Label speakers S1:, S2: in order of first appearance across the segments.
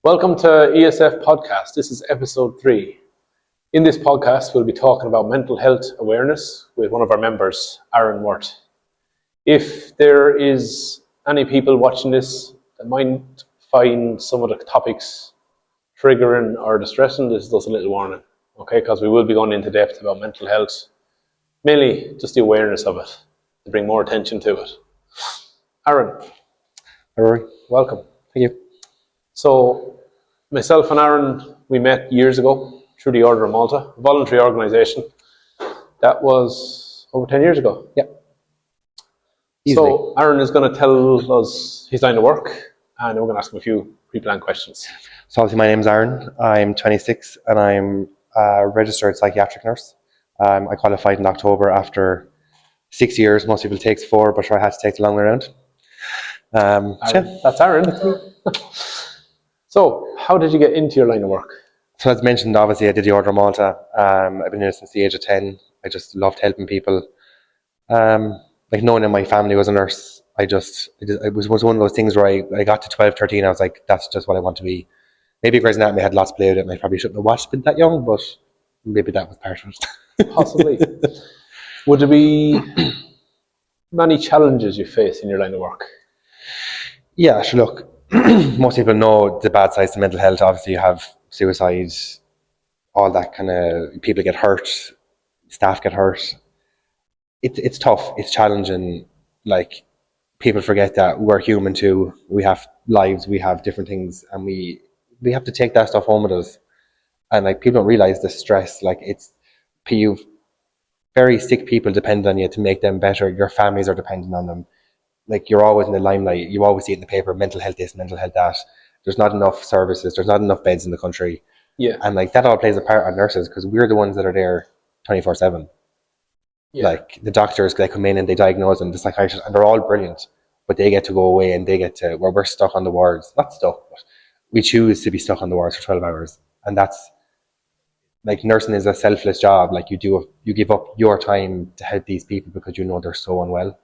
S1: Welcome to ESF Podcast. This is episode 3. In this podcast, we'll be talking about mental health awareness with one of our members, Arron Wort. If there is any people watching this that might find some of the topics triggering or distressing, this is just a little warning, okay? Because we will be going into depth about mental health, mainly just the awareness of it, to bring more attention to it. Arron.
S2: Rory.
S1: Welcome.
S2: Thank you.
S1: So, myself and Arron, we met years ago through the Order of Malta, a voluntary organisation. That was over 10 years ago.
S2: Yeah. Easily.
S1: So, Arron is going to tell us his line of work, and we're going to ask him a few pre-planned questions.
S2: So obviously my name's Arron. I'm 26 and I'm a registered psychiatric nurse. I qualified in October after 6 years. Most people take 4, but I had to take the long way around.
S1: That's Arron. So, how did you get into your line of work?
S2: So as mentioned, obviously I did the Order of Malta. I've been here since the age of 10. I just loved helping people. Like knowing that my family was a nurse, it was one of those things where I got to 12, 13, I was like, that's just what I want to be. Maybe Grey's Anatomy had lots to play with it and I probably shouldn't have watched it that young, but maybe that was part of it.
S1: Possibly. Would there be many challenges you face in your line of work?
S2: Yeah, sure, look, most people know the bad sides of mental health. Obviously, you have suicide, all that kind of, people get hurt, staff get hurt. It's tough, it's challenging. Like, people forget that we're human too. We have lives, we have different things, and we have to take that stuff home with us. And like, people don't realize the stress. Like, you've very sick people depend on you to make them better. Your families are dependent on them. Like, you're always in the limelight. You always see it in the paper, mental health this, mental health that. There's not enough services. There's not enough beds in the country.
S1: Yeah.
S2: And like, that all plays a part on nurses because we're the ones that are there 24/7.
S1: Yeah.
S2: Like, the doctors, they come in and they diagnose them, the psychiatrists, and they're all brilliant, but they get to go away and they get to, where we're stuck on the wards. Not stuck, but we choose to be stuck on the wards for 12 hours. And that's, like, nursing is a selfless job. Like, you give up your time to help these people because you know they're so unwell.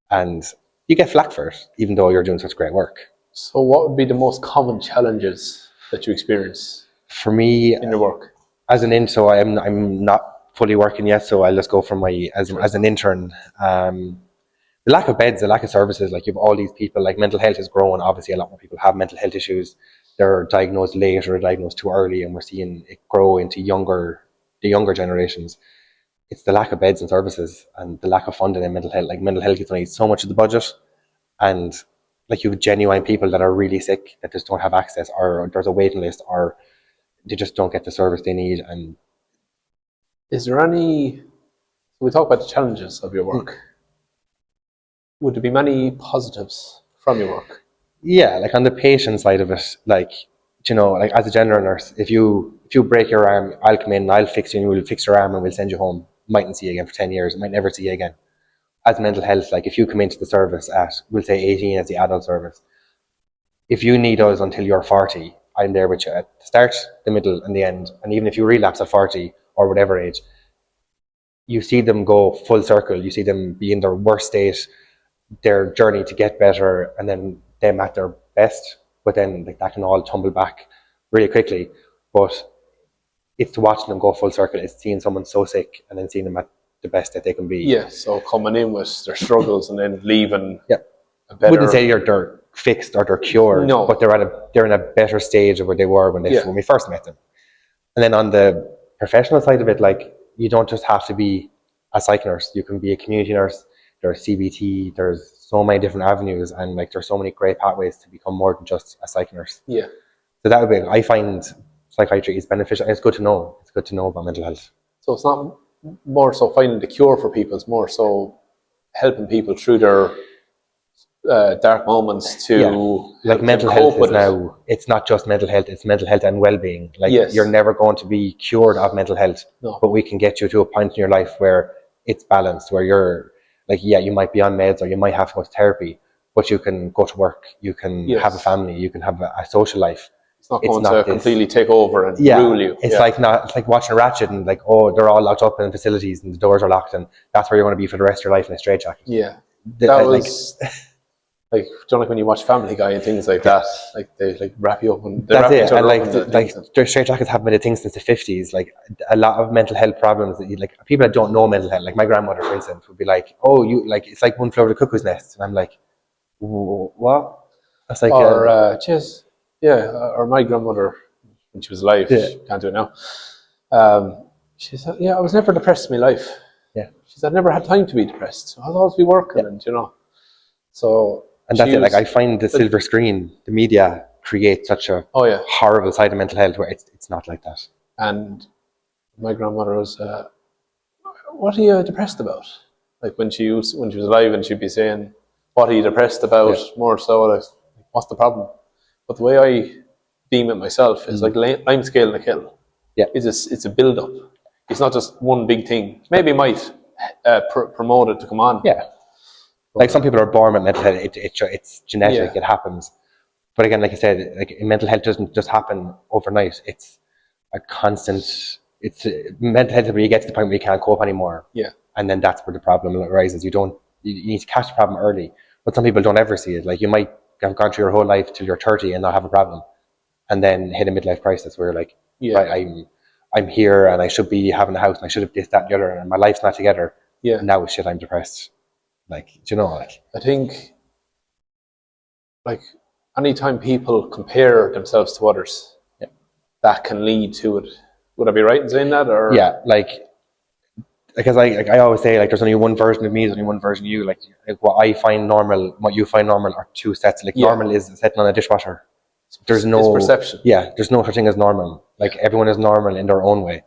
S2: And you get flack for it, even though you're doing such great work.
S1: So what would be the most common challenges that you experience
S2: For me,
S1: in your work?
S2: as an intern, so I'm not fully working yet, so I'll just go from as an intern. The lack of beds, the lack of services, like, you have all these people, like, mental health is growing. Obviously, a lot more people have mental health issues. They're diagnosed late or diagnosed too early, and we're seeing it grow into the younger generations. It's the lack of beds and services and the lack of funding in mental health. Like, mental health gets only so much of the budget, and like, you have genuine people that are really sick that just don't have access, or there's a waiting list, or they just don't get the service they need. And
S1: Is there any, we talk about the challenges of your work. Would there be many positives from your work?
S2: yeah, like, on the patient side of it, like, you know, like, as a general nurse, if you break your arm, I'll come in, I'll fix you, and we'll fix your arm and we'll send you home. Mightn't see you again for 10 years, might never see you again. As mental health, like, if you come into the service at, we'll say 18 as the adult service, if you need us until you're 40, I'm there with you at the start, the middle, and the end. And even if you relapse at 40 or whatever age, you see them go full circle. You see them be in their worst state, their journey to get better, and then them at their best. But then, like, that can all tumble back really quickly. But it's watching them go full circle. It's seeing someone so sick and then seeing them at the best that they can be.
S1: Yeah, so coming in with their struggles and then leaving
S2: Yeah.
S1: a
S2: I
S1: better...
S2: wouldn't say they're fixed or they're cured,
S1: No.
S2: but they're in a better stage of where they were when we first met them. And then on the professional side of it, like, you don't just have to be a psych nurse. You can be a community nurse. There's CBT. There's so many different avenues, and like, there's so many great pathways to become more than just a psych nurse.
S1: Yeah.
S2: So that would be, I find psychiatry is beneficial. It's good to know. It's good to know about mental health.
S1: So it's not more so finding the cure for people, it's more so helping people through their dark moments to
S2: like, mental health is now, it's not just mental health, it's mental health and well-being. Like,
S1: yes.
S2: You're never going to be cured of mental health,
S1: no.
S2: But we can get you to a point in your life where it's balanced, where you're like, yeah, you might be on meds or you might have to go to therapy, but you can go to work, you can have a family, you can have a social life.
S1: It's not going to completely take over and rule you.
S2: It's like watching Ratchet and like, oh, they're all locked up in facilities and the doors are locked and that's where you're going to be for the rest of your life in a straitjacket.
S1: Yeah. That was Like, don't like when you watch Family Guy and things like that. Like they like wrap you up and they
S2: That's
S1: wrap
S2: it.
S1: each other
S2: And
S1: up in the
S2: like
S1: things.
S2: their straight jackets have been a thing since the 50s. Like a lot of mental health problems that like people that don't know mental health, like my grandmother, for instance, would be like, "Oh, you like it's like one flew over the cuckoo's nest," and I'm like, "What?" That's like,
S1: Or just yeah, or my grandmother when she was alive,
S2: yeah,
S1: she can't do it now. She said, "Yeah, I was never depressed in my life."
S2: yeah,
S1: She said, "I never had time to be depressed. So I'll always be working,"
S2: yeah.
S1: and you know. So
S2: And that's
S1: she
S2: it. Like I
S1: was,
S2: find the
S1: like,
S2: silver screen, the media creates such a
S1: oh yeah,
S2: horrible side of mental health where it's not like that.
S1: and my grandmother was, "What are you depressed about?" Like when she was alive, and she'd be saying, "What are you depressed about?"
S2: Yeah,
S1: More so, like, "What's the problem?" But the way I deem it myself is like lime scale in a kettle.
S2: yeah.
S1: It's a build up. It's not just one big thing. Maybe it might promote it to come on.
S2: Yeah. Like some people are born with mental health. It's genetic.
S1: Yeah,
S2: It happens. But again, like I said, like mental health doesn't just happen overnight. It's a constant. It's mental health where you get to the point where you can't cope anymore,
S1: yeah,
S2: and then that's where the problem arises. You need to catch the problem early. But some people don't ever see it. Like you might have gone through your whole life till you're 30 and not have a problem, and then hit a midlife crisis where you're like,
S1: yeah,
S2: right, I'm here and I should be having a house and I should have this, that, and the other, and my life's not together.
S1: yeah.
S2: And now shit, I'm depressed. Like, do you know, like,
S1: I think like anytime people compare themselves to others,
S2: yeah,
S1: that can lead to it. Would I be right in saying that? Or
S2: yeah, like because I always say like there's only one version of me, there's only one version of you. Like what I find normal, what you find normal are two sets. Like
S1: yeah,
S2: normal is sitting on a dishwasher. There's
S1: it's
S2: no
S1: perception.
S2: yeah, there's no such thing as normal.
S1: Yeah,
S2: Like everyone is normal in their own way.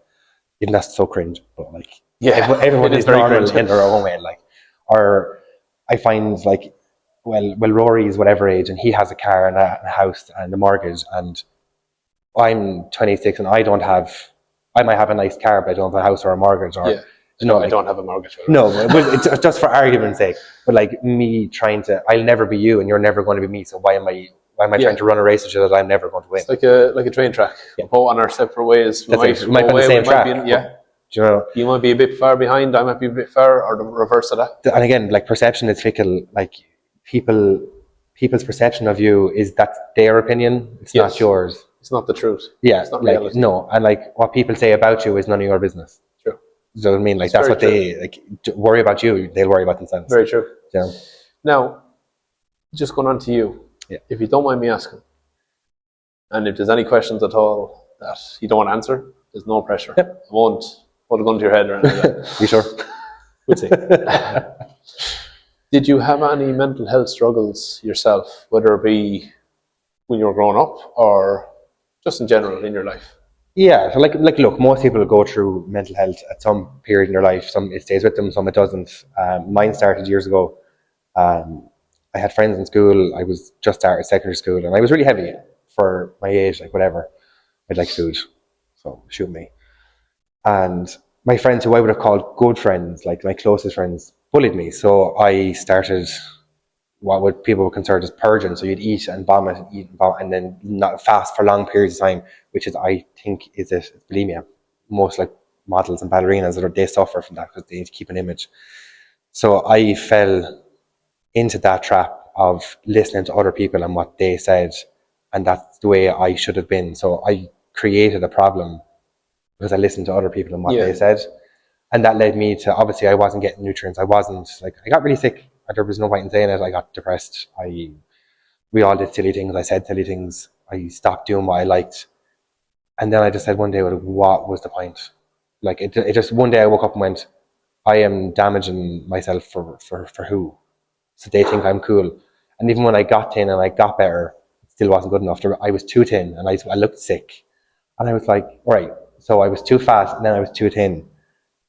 S2: Even that's so cringe, but like
S1: yeah,
S2: everyone
S1: it is
S2: is
S1: very
S2: normal
S1: cringe.
S2: in their own way. Like or I find like well Rory is whatever age and he has a car and a house and a mortgage and I'm 26 and I might have a nice car but I don't have a house or a mortgage or
S1: Yeah,
S2: you know
S1: I
S2: like
S1: don't have a mortgage.
S2: no, but it's just for argument's sake. But like me trying to, I'll never be you, and you're never going to be me. So why am I trying
S1: Yeah,
S2: to run a race with you that I'm never going to win?
S1: it's like a train track.
S2: Yeah,
S1: We're both on our separate ways.
S2: that's it. We might
S1: Go
S2: be on the
S1: away.
S2: same
S1: We might be
S2: track,
S1: in,
S2: but
S1: yeah.
S2: do you know.
S1: You might be a bit far behind. I might be a bit far, or the reverse of that.
S2: And again, like perception is fickle. Like people's perception of you is that's their opinion. It's not
S1: Yes,
S2: yours.
S1: it's not the truth.
S2: Yeah,
S1: It's not
S2: like
S1: reality.
S2: no, and like what people say about you is none of your business.
S1: True.
S2: You know what I mean? Like
S1: It's
S2: that's
S1: very
S2: what
S1: true.
S2: they like. Worry about you, they'll worry about themselves.
S1: Very true.
S2: You know?
S1: Now, just going on to you,
S2: Yeah.
S1: if you don't mind me asking, and if there's any questions at all that you don't want to answer, there's no pressure.
S2: Yep.
S1: I won't hold a gun to your head or anything like that.
S2: You sure?
S1: We'll see. Did you have any mental health struggles yourself, whether it be when you were growing up or just in general in your life?
S2: Yeah, so look, most people go through mental health at some period in their life. Some it stays with them, some it doesn't. Mine started years ago. I had friends in school. I was just started secondary school, and I was really heavy for my age. Like whatever, I'd like food, so shoot me. And my friends, who I would have called good friends, like my closest friends, bullied me. So I started what would people would consider as purging. So you'd eat and vomit, and then not fast for long periods of time, which is I think is it bulimia. Most like models and ballerinas they suffer from that because they need to keep an image. So I fell into that trap of listening to other people and what they said, and that's the way I should have been. So I created a problem because I listened to other people and what
S1: Yeah.
S2: they said, and that led me to obviously I wasn't getting nutrients. I wasn't like I got really sick. There was no point in saying it. I got depressed. We all did silly things. I said silly things. I stopped doing what I liked, and then I just said one day, well, what was the point? Like it just one day I woke up and went, I am damaging myself for who? So they think I'm cool. And even when I got thin and I got better, it still wasn't good enough. I was too thin and I looked sick. And I was like, right, so I was too fat and then I was too thin.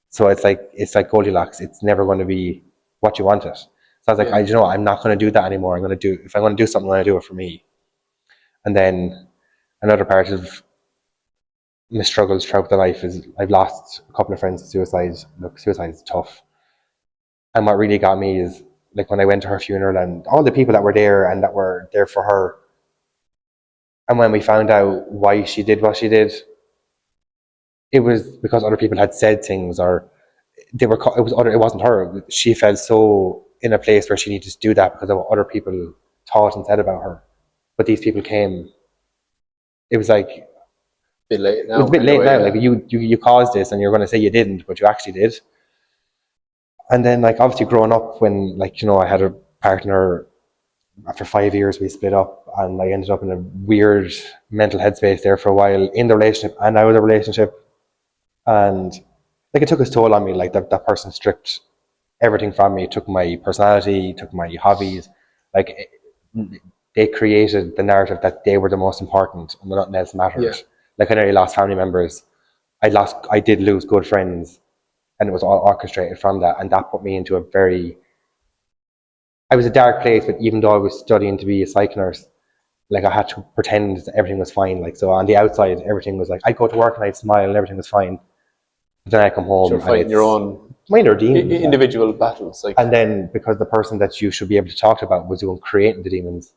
S2: So it's like Goldilocks. It's never going to be what you want it. So I was like,
S1: Yeah.
S2: you know what, I'm not going to do that anymore. If I'm going to do something, I'm going to do it for me. And then another part of my struggles throughout the life is I've lost a couple of friends to suicide. Look, suicide is tough. And what really got me is like when I went to her funeral and all the people that were there and that were there for her. And when we found out why she did what she did, it was because other people had said things or it wasn't her. She felt so in a place where she needed to do that because of what other people thought and said about her. But these people came. It was like
S1: A bit late now.
S2: it was a bit
S1: kind of
S2: late
S1: way,
S2: now.
S1: yeah.
S2: Like you caused this, and you're going to say you didn't, but you actually did. And then, like, obviously, growing up, when, like, I had a partner. After 5 years, we split up, and I ended up in a weird mental headspace there for a while in the relationship and out of the relationship. And like, it took its toll on me. Like, that person stripped everything from me, took my personality, took my hobbies. Like, they created the narrative that they were the most important and nothing else mattered.
S1: Yeah.
S2: Like, I nearly lost family members. I did lose good friends, and it was all orchestrated from that. And that put me into I was a dark place, but even though I was studying to be a psych nurse, like, I had to pretend that everything was fine. Like, so on the outside, everything was like, I'd go to work and I'd smile and everything was fine. But then I come home
S1: You're
S2: and
S1: fighting
S2: it's
S1: your own
S2: minor demons.
S1: individual battles. Like,
S2: And then because the person that you should be able to talk about was the one creating the demons,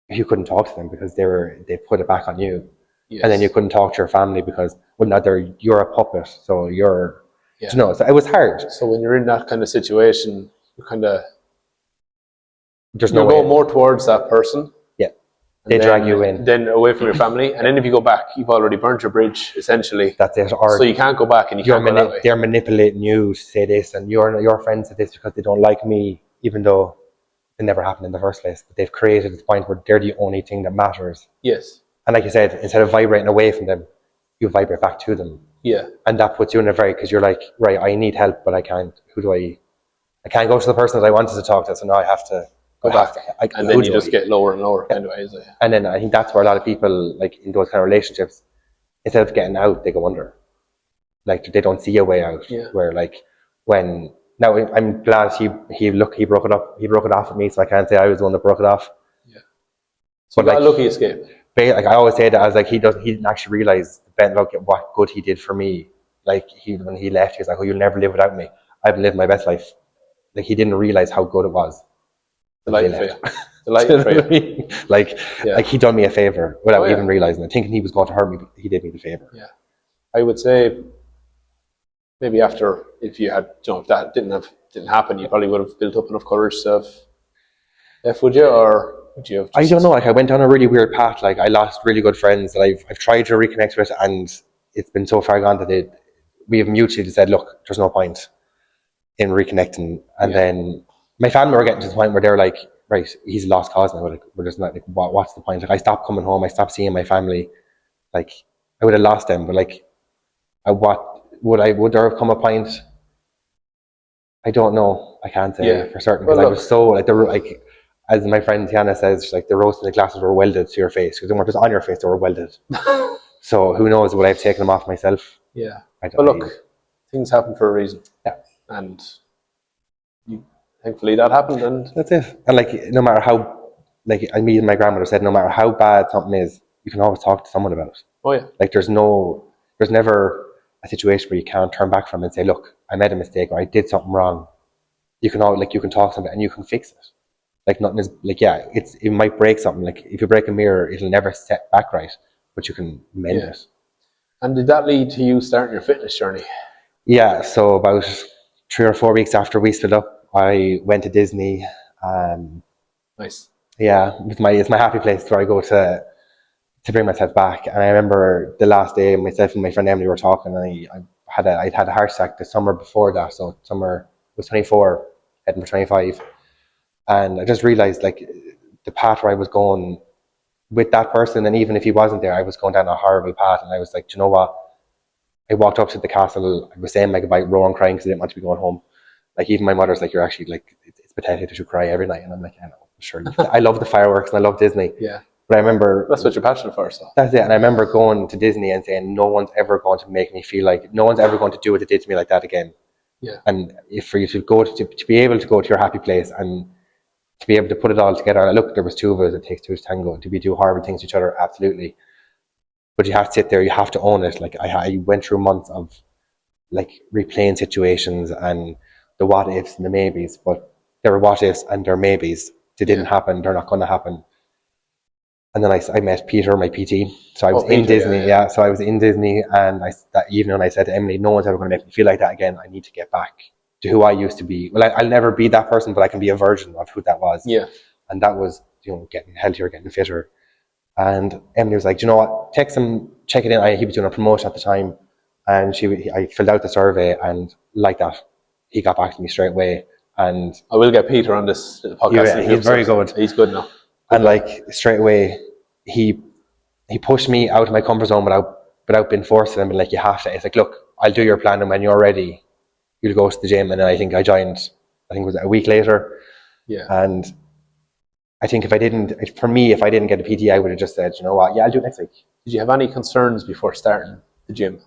S2: you couldn't talk to them because they put it back on you.
S1: yes.
S2: And then you couldn't talk to your family because, well, now you're a puppet, so you're,
S1: Yeah.
S2: so it was hard.
S1: So when you're in that kind of situation, you kind of
S2: There's
S1: you
S2: no
S1: go
S2: way.
S1: more towards that person.
S2: Yeah.
S1: And
S2: They drag you in.
S1: Then away from your family. And then if you go back, you've already burnt your bridge, essentially.
S2: That's it. Or
S1: So you can't go back and you can't go that way.
S2: they're manipulating you to say this, and your friends say this because they don't like me, even though it never happened in the first place. But they've created this point where they're the only thing that matters.
S1: Yes.
S2: And like you said, instead of vibrating away from them, you vibrate back to them.
S1: Yeah.
S2: And that puts you in a because you're like, right, I need help, but I can't. I can't go to the person that I wanted to talk to, so now I have to
S1: Go back. And then you just get lower and lower, kind of way, is it?
S2: And then I think that's where a lot of people, like, in those kind of relationships, instead of getting out, they go under. Like, they don't see a way out.
S1: Yeah.
S2: Where, like, now I'm glad he broke it up. He broke it off with me, so I can't say I was the one that broke it off.
S1: Yeah. So
S2: But,
S1: you got a lucky escape.
S2: Like, I always say that, I was like, he didn't actually realize what good he did for me. Like, when he left, he was like, oh, you'll never live without me. I've lived my best life. Like, he didn't realize how good it was.
S1: Delighted for you. Delighted for you.
S2: Like he done me a favor without even realizing it. Thinking he was going to hurt me, but he did me the favor.
S1: Yeah. I would say maybe after, if you had, if that didn't happen, you probably would have built up enough courage to have left, would you? Or would you have
S2: I don't know. Like, I went down a really weird path. Like, I lost really good friends that I've tried to reconnect with, and it's been so far gone that we have mutually said, look, there's no point in reconnecting. And then my family were getting to the point where they're like, right, he's a lost cause now. Like, we're just not, like, what's the point? Like, I stopped coming home. I stopped seeing my family. Like, I would have lost them, but like, would there have come a point? I don't know. I can't say for certain, because I was so, like, as my friend Tiana says, like, the roasting glasses were welded to your face, because they weren't just on your face, they were welded. So who knows, would I have taken them off myself?
S1: Yeah. But look, things happen for a reason.
S2: Yeah.
S1: And thankfully that happened, and
S2: that's it. And like, no matter how, like, me and my grandmother said, no matter how bad something is, you can always talk to someone about it.
S1: Oh yeah.
S2: Like, there's never a situation where you can't turn back from and say, look, I made a mistake, or I did something wrong. You can talk to somebody and you can fix it. Like, nothing is, like, it might break something. Like, if you break a mirror, it'll never set back right, but you can mend it.
S1: And did that lead to you starting your fitness journey?
S2: Yeah, so about 3 or 4 weeks after we split up, I went to Disney.
S1: Nice.
S2: Yeah, it's my happy place where I go to bring myself back. And I remember the last day, myself and my friend Emily were talking, and I'd had a heart attack the summer before that. So summer was 24, heading for 25. And I just realized, like, the path where I was going with that person, and even if he wasn't there, I was going down a horrible path. And I was like, do you know what? I walked up to the castle. I was saying my goodbye, roaring, crying, because I didn't want to be going home. Like, even my mother's like, you're actually, like, it's pathetic that you cry every night. And I'm like, I know, sure. I love the fireworks and I love Disney.
S1: Yeah.
S2: But I remember,
S1: that's what you're passionate for. So
S2: that's it. And I remember going to Disney and saying, no one's ever going to make me feel like, no one's ever going to do what they did to me like that again.
S1: Yeah.
S2: And if for you to go to be able to go to your happy place and to be able to put it all together. Look, there was 2 of us. It takes 2 to tango. And to be do horrible things to each other, absolutely. But you have to sit there. You have to own it. Like, I went through months of, like, replaying situations and the what ifs and the maybes. But there were what ifs and there were maybes. They didn't happen. They're not going to happen. And then I met Peter, my PT. So I was in Disney. Yeah. So I was in Disney, and that evening I said to Emily, no one's ever going to make me feel like that again. I need to get back. to who I used to be. Well, I'll never be that person, but I can be a version of who that was.
S1: Yeah.
S2: And that was, getting healthier, getting fitter. And Emily was like, you know what, text him, check it in. He was doing a promotion at the time, and I filled out the survey, and like that, he got back to me straight away. And
S1: I will get Peter on this podcast.
S2: He's very good.
S1: He's good now.
S2: And like straight away, he pushed me out of my comfort zone without being forced. And being like, you have to. It's like, look, I'll do your plan, and when you're ready, you'll go to the gym. And then I think I joined. I think it was a week later.
S1: Yeah.
S2: And I think if I didn't get a PT, I would have just said, you know what, yeah, I'll do it next week.
S1: Did you have any concerns before starting the gym,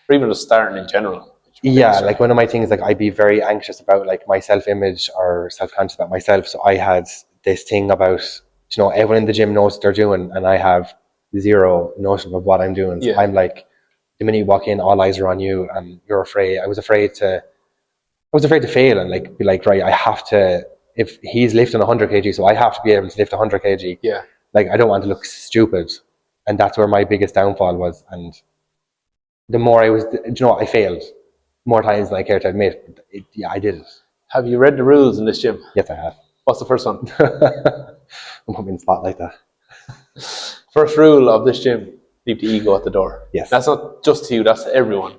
S1: or even just starting in general?
S2: Yeah, like one of my things, like I'd be very anxious about like my self-image or self-conscious about myself. So I had this thing about, everyone in the gym knows what they're doing, and I have zero notion of what I'm doing. So I'm like, the minute you walk in, all eyes are on you, and you're afraid. I was afraid to fail and like be like, right, I have to. If he's lifting 100 kg, so I have to be able to lift 100 kg.
S1: Yeah.
S2: Like I don't want to look stupid, and that's where my biggest downfall was. And the more I failed more times than I care to admit. I did it.
S1: Have you read the rules in this gym?
S2: Yes, I have.
S1: What's the first one?
S2: I'm putting in the spot like that.
S1: First rule of this gym: leave the ego at the door.
S2: Yes.
S1: That's not just to you; that's to everyone.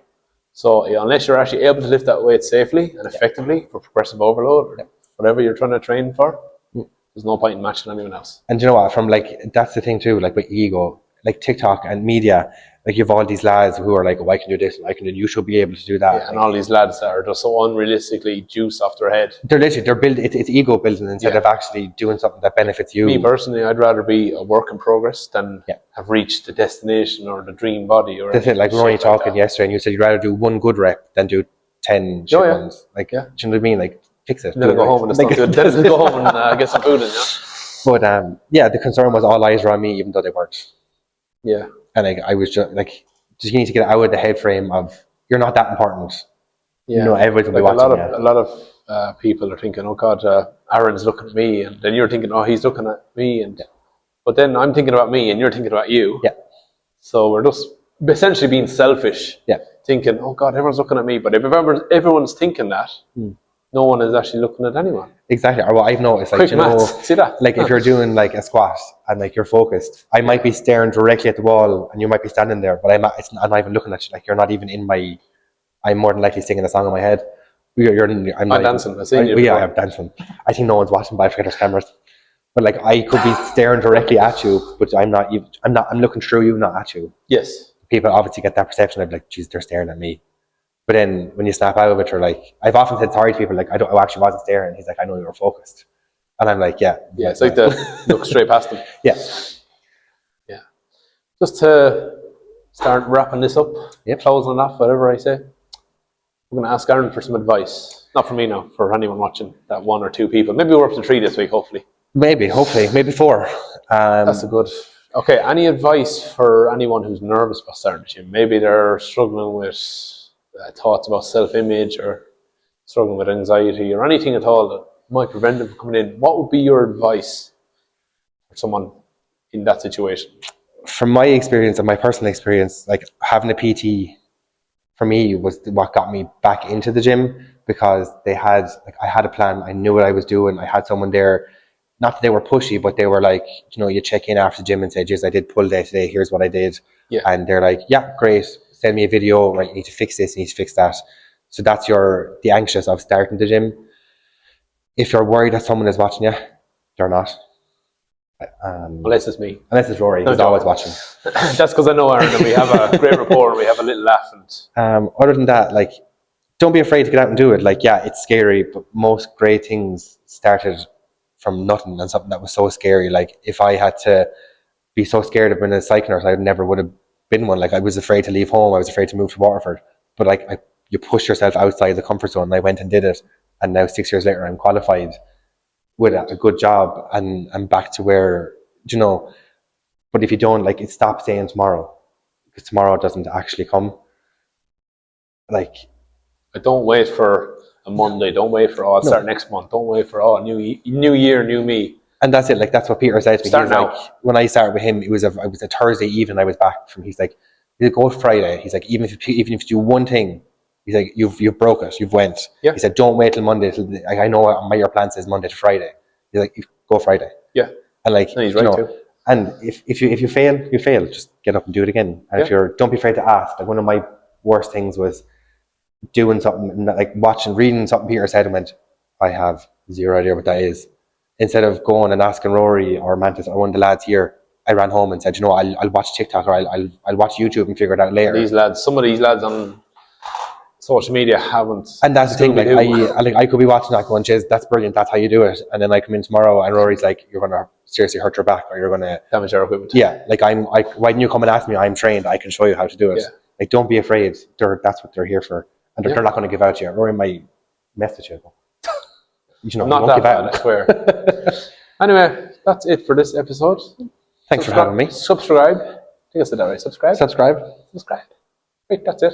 S1: So unless you're actually able to lift that weight safely and effectively for progressive overload, or whatever you're trying to train for, there's no point in matching anyone else.
S2: And you know what? From like, that's the thing too. Like with ego, like TikTok and media. Like you have all these lads who are like, oh, I can do this, and I can do. You should be able to do that.
S1: Yeah, and all these lads that are just so unrealistically juiced off their head.
S2: They're building. It's ego building instead of actually doing something that benefits you.
S1: Me personally, I'd rather be a work in progress than have reached the destination or the dream body. Or
S2: that's it. Like we were only talking yesterday, and you said you'd rather do one good rep than do 10 shit ones. Like, do you know what I mean? Like, fix it.
S1: Then go home and go home and get some food in.
S2: But the concern was all eyes were on me, even though they weren't.
S1: Yeah.
S2: And like I was just you need to get out of the head frame of you're not that important.
S1: Yeah.
S2: Everybody's gonna be watching.
S1: A lot of people are thinking, oh God, Aaron's looking at me, and then you're thinking, oh, he's looking at me, and but then I'm thinking about me, and you're thinking about you.
S2: Yeah.
S1: So we're just essentially being selfish.
S2: Yeah.
S1: Thinking, oh God, everyone's looking at me, but if everyone's thinking that, no one is actually looking at anyone.
S2: Exactly. Or what I've noticed, like,
S1: see that?
S2: Like if you're doing like a squat and like you're focused, I might be staring directly at the wall and you might be standing there, but I'm not even looking at you. Like you're not even in my. I'm more than likely singing a song in my head. I'm
S1: dancing.
S2: I'm dancing. I think no one's watching, but I forget there's cameras. But like I could be staring directly at you, but I'm not. I'm looking through you, not at you.
S1: Yes. People
S2: obviously get that perception of like, geez, they're staring at me. But then when you snap out of it, you're like, I've often said sorry to people, like, I actually wasn't staring. He's like, I know you were focused. And I'm like, yeah.
S1: Yeah, it's like the look straight past them.
S2: Yeah.
S1: Yeah. Just to start wrapping this up, closing off, whatever I say, I'm going to ask Arron for some advice. Not for me now, for anyone watching, that 1 or 2 people. Maybe we're up to 3 this week, hopefully.
S2: Hopefully, maybe 4.
S1: That's a good. Okay, any advice for anyone who's nervous about starting the gym? Maybe they're struggling with thoughts about self-image or struggling with anxiety or anything at all that might prevent them from coming in. What would be your advice for someone in that situation? From
S2: my experience and my personal experience, like having a PT for me was what got me back into the gym, because I had a plan. I knew what I was doing. I had someone there. Not that they were pushy, but they were like, you check in after the gym and say, geez, I did pull day today. Here's what I did.
S1: Yeah.
S2: And they're like, yeah, great. Send me a video. Right, you need to fix this. You need to fix that. So that's the anxious of starting the gym. If you're worried that someone is watching you, they're not.
S1: Unless it's me.
S2: Unless it's Rory, who's always watching.
S1: That's because I know Arron and we have a great rapport and we have a little laugh. And
S2: other than that, like, don't be afraid to get out and do it. Like, yeah, it's scary, but most great things started from nothing and something that was so scary. Like, if I had to be so scared of being a psych nurse, I never would have been one. Like, I was afraid to leave home. I was afraid to move to Waterford. But like, you push yourself outside the comfort zone. And I went and did it. And now 6 years later, I'm qualified with a good job and I'm back to where, but if you don't, like, it stops saying tomorrow, because tomorrow doesn't actually come. Like,
S1: don't wait for a Monday. Don't wait for, I'll start next month. Don't wait for, new year, new me.
S2: And that's it. Like, that's what Peter said to me.
S1: Start now.
S2: Like, when I started with him, it was a Thursday evening I was back from, he's like, go Friday. He's like, even if you do one thing, He's like, you've broke it. You've went.
S1: Yeah.
S2: He said, don't wait till Monday. I know your plan says Monday to Friday. He's like, go Friday.
S1: Yeah.
S2: And like,
S1: And he's right too.
S2: And if you fail, you fail. Just get up and do it again. And if don't be afraid to ask. Like one of my worst things was doing something, like reading something Peter said and went, I have zero idea what that is. Instead of going and asking Rory or Mantis or one of the lads here, I ran home and said, I'll watch TikTok or I'll watch YouTube and figure it out later.
S1: Some of these lads on social media haven't.
S2: And that's the thing, like I could be watching that going, Chiz, that's brilliant, that's how you do it. And then I come in tomorrow and Rory's like, you're gonna seriously hurt your back or you're gonna
S1: damage our equipment.
S2: Yeah, like why didn't you come and ask me? I'm trained, I can show you how to do it. Yeah. Like don't be afraid. That's what they're here for. And they're not gonna give out to you. Rory might message you.
S1: Not that bad, I swear. Anyway, that's it for this episode.
S2: Thanks for having me.
S1: Subscribe. I think I said that right. Subscribe.
S2: Subscribe.
S1: Right, that's it.